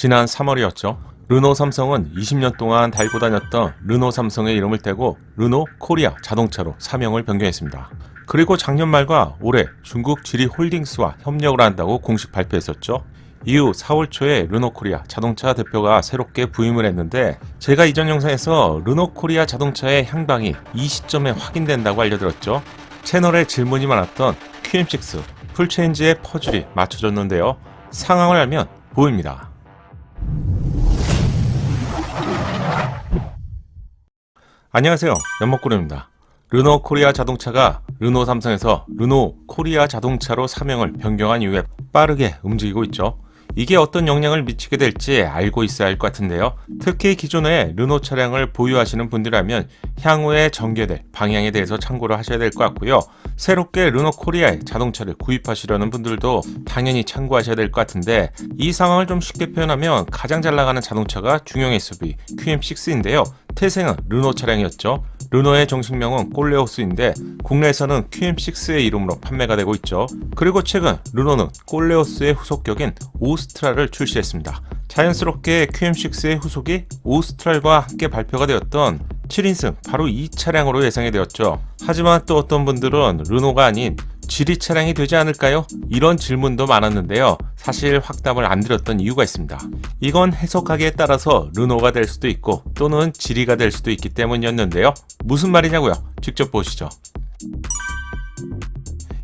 지난 3월이었죠. 르노 삼성은 20년 동안 달고 다녔던 르노 삼성의 이름을 떼고 르노 코리아 자동차로 사명을 변경했습니다. 그리고 작년 말과 올해 중국 지리 홀딩스와 협력을 한다고 공식 발표했었죠. 이후 4월 초에 르노 코리아 자동차 대표가 새롭게 부임을 했는데, 제가 이전 영상에서 르노 코리아 자동차의 향방이 이 시점에 확인된다고 알려드렸죠. 채널에 질문이 많았던 QM6 풀체인지의 퍼즐이 맞춰졌는데요. 상황을 알면 보입니다. 안녕하세요, 연목구름입니다. 르노 코리아 자동차가 르노 삼성에서 르노 코리아 자동차로 사명을 변경한 이후에 빠르게 움직이고 있죠. 이게 어떤 영향을 미치게 될지 알고 있어야 할 것 같은데요. 특히 기존에 르노 차량을 보유하시는 분들이라면 향후에 전개될 방향에 대해서 참고를 하셔야 될 것 같고요. 새롭게 르노 코리아의 자동차를 구입하시려는 분들도 당연히 참고하셔야 될 것 같은데, 이 상황을 좀 쉽게 표현하면 가장 잘 나가는 자동차가 중형 SUV QM6인데요. 태생은 르노 차량이었죠. 르노의 정식명은 꼴레오스인데 국내에서는 QM6의 이름으로 판매가 되고 있죠. 그리고 최근 르노는 꼴레오스의 후속격인 오스트랄을 출시했습니다. 자연스럽게 QM6의 후속이 오스트랄과 함께 발표가 되었던 7인승 바로 이 차량으로 예상이 되었죠. 하지만 또 어떤 분들은 르노가 아닌 지리 차량이 되지 않을까요? 이런 질문도 많았는데요. 사실 확답을 안 드렸던 이유가 있습니다. 이건 해석하기에 따라서 르노가 될 수도 있고 또는 지리가 될 수도 있기 때문이었는데요. 무슨 말이냐고요? 직접 보시죠.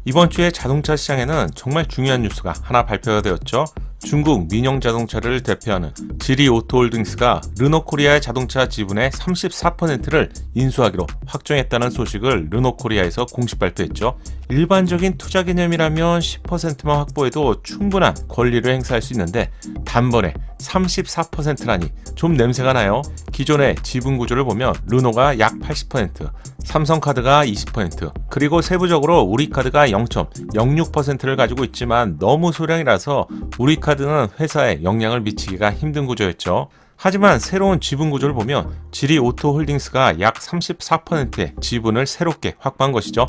이번 주에 자동차 시장에는 정말 중요한 뉴스가 하나 발표가 되었죠. 중국 민영 자동차를 대표하는 지리 오토홀딩스가 르노 코리아의 자동차 지분의 34%를 인수하기로 확정했다는 소식을 르노 코리아에서 공식 발표했죠. 일반적인 투자 개념이라면 10%만 확보해도 충분한 권리를 행사할 수 있는데 단번에 34%라니 좀 냄새가 나요. 기존의 지분 구조를 보면 르노가 약 80%, 삼성카드가 20%, 그리고 세부적으로 우리카드가 0.06%를 가지고 있지만 너무 소량이라서 우리카드는 회사에 영향을 미치기가 힘든 구조였죠. 하지만 새로운 지분 구조를 보면 지리 오토홀딩스가 약 34%의 지분을 새롭게 확보한 것이죠.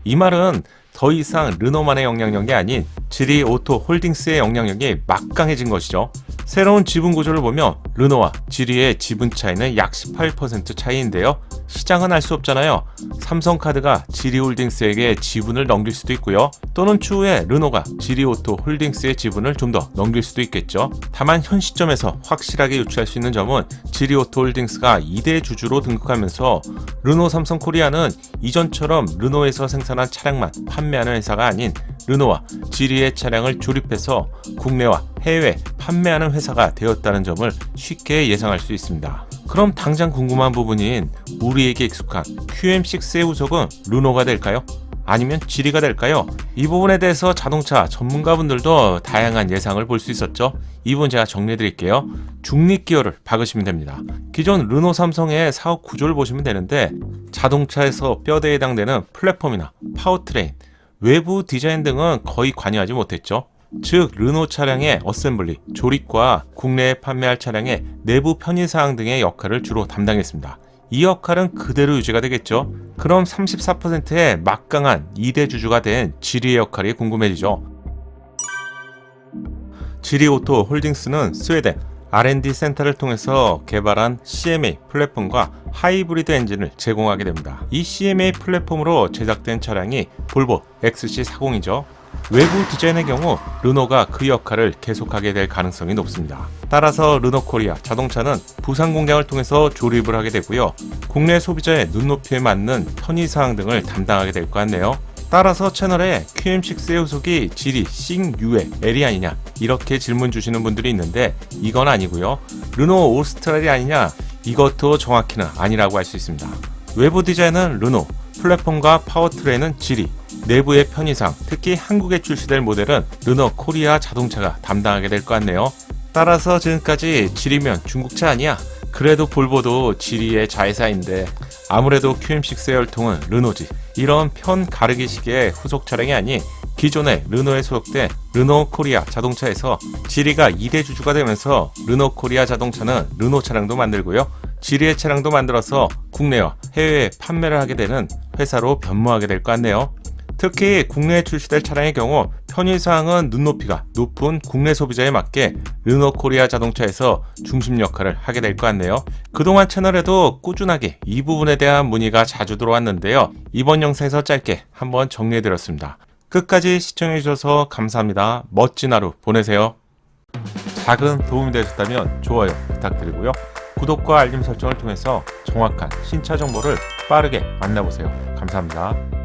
이 말은 더 이상 르노만의 영향력이 아닌 지리 오토홀딩스의 영향력이 막강해진 것이죠. 새로운 지분 구조를 보면 르노와 지리의 지분 차이는 약 18% 차이인데요. 시장은 알 수 없잖아요. 삼성카드가 지리홀딩스에게 지분을 넘길 수도 있고요. 또는 추후에 르노가 지리오토홀딩스의 지분을 좀 더 넘길 수도 있겠죠. 다만 현 시점에서 확실하게 유추할 수 있는 점은 지리오토홀딩스가 2대 주주로 등극하면서 르노 삼성 코리아는 이전처럼 르노에서 생산한 차량만 판매하는 회사가 아닌 르노와 지리의 차량을 조립해서 국내와 해외에 판매하는 회사가 되었다는 점을 쉽게 예상할 수 있습니다. 그럼 당장 궁금한 부분인 우리에게 익숙한 QM6의 후속은 르노가 될까요? 아니면 지리가 될까요? 이 부분에 대해서 자동차 전문가분들도 다양한 예상을 볼 수 있었죠. 이 부분 제가 정리해 드릴게요. 중립기어를 박으시면 됩니다. 기존 르노 삼성의 사업 구조를 보시면 되는데, 자동차에서 뼈대에 해당되는 플랫폼이나 파워트레인, 외부 디자인 등은 거의 관여하지 못했죠. 즉 르노 차량의 어셈블리, 조립과 국내에 판매할 차량의 내부 편의사항 등의 역할을 주로 담당했습니다. 이 역할은 그대로 유지가 되겠죠. 그럼 34%의 막강한 2대 주주가 된 지리의 역할이 궁금해지죠. 지리오토 홀딩스는 스웨덴 R&D 센터를 통해서 개발한 CMA 플랫폼과 하이브리드 엔진을 제공하게 됩니다. 이 CMA 플랫폼으로 제작된 차량이 볼보 XC40이죠. 외부 디자인의 경우 르노가 그 역할을 계속하게 될 가능성이 높습니다. 따라서 르노 코리아 자동차는 부산 공장을 통해서 조립을 하게 되고요. 국내 소비자의 눈높이에 맞는 편의사항 등을 담당하게 될 것 같네요. 따라서 채널에 QM6의 후속이 지리, 싱유의 L이 아니냐 이렇게 질문 주시는 분들이 있는데, 이건 아니고요. 르노 오스트랄이 아니냐, 이것도 정확히는 아니라고 할 수 있습니다. 외부 디자인은 르노, 플랫폼과 파워트레인은 지리, 내부의 편의상, 특히 한국에 출시될 모델은 르노 코리아 자동차가 담당하게 될 것 같네요. 따라서 지금까지 지리면 중국차 아니야? 그래도 볼보도 지리의 자회사인데 아무래도 QM6의 열통은 르노지, 이런 편 가르기식의 후속 차량이 아닌 기존의 르노에 소속된 르노 코리아 자동차에서 지리가 2대 주주가 되면서 르노 코리아 자동차는 르노 차량도 만들고요. 지리의 차량도 만들어서 국내와 해외에 판매를 하게 되는 회사로 변모하게 될 것 같네요. 특히 국내에 출시될 차량의 경우 편의사항은 눈높이가 높은 국내 소비자에 맞게 르노코리아 자동차에서 중심 역할을 하게 될 것 같네요. 그동안 채널에도 꾸준하게 이 부분에 대한 문의가 자주 들어왔는데요. 이번 영상에서 짧게 한번 정리해드렸습니다. 끝까지 시청해주셔서 감사합니다. 멋진 하루 보내세요. 작은 도움이 되셨다면 좋아요 부탁드리고요. 구독과 알림 설정을 통해서 정확한 신차 정보를 빠르게 만나보세요. 감사합니다.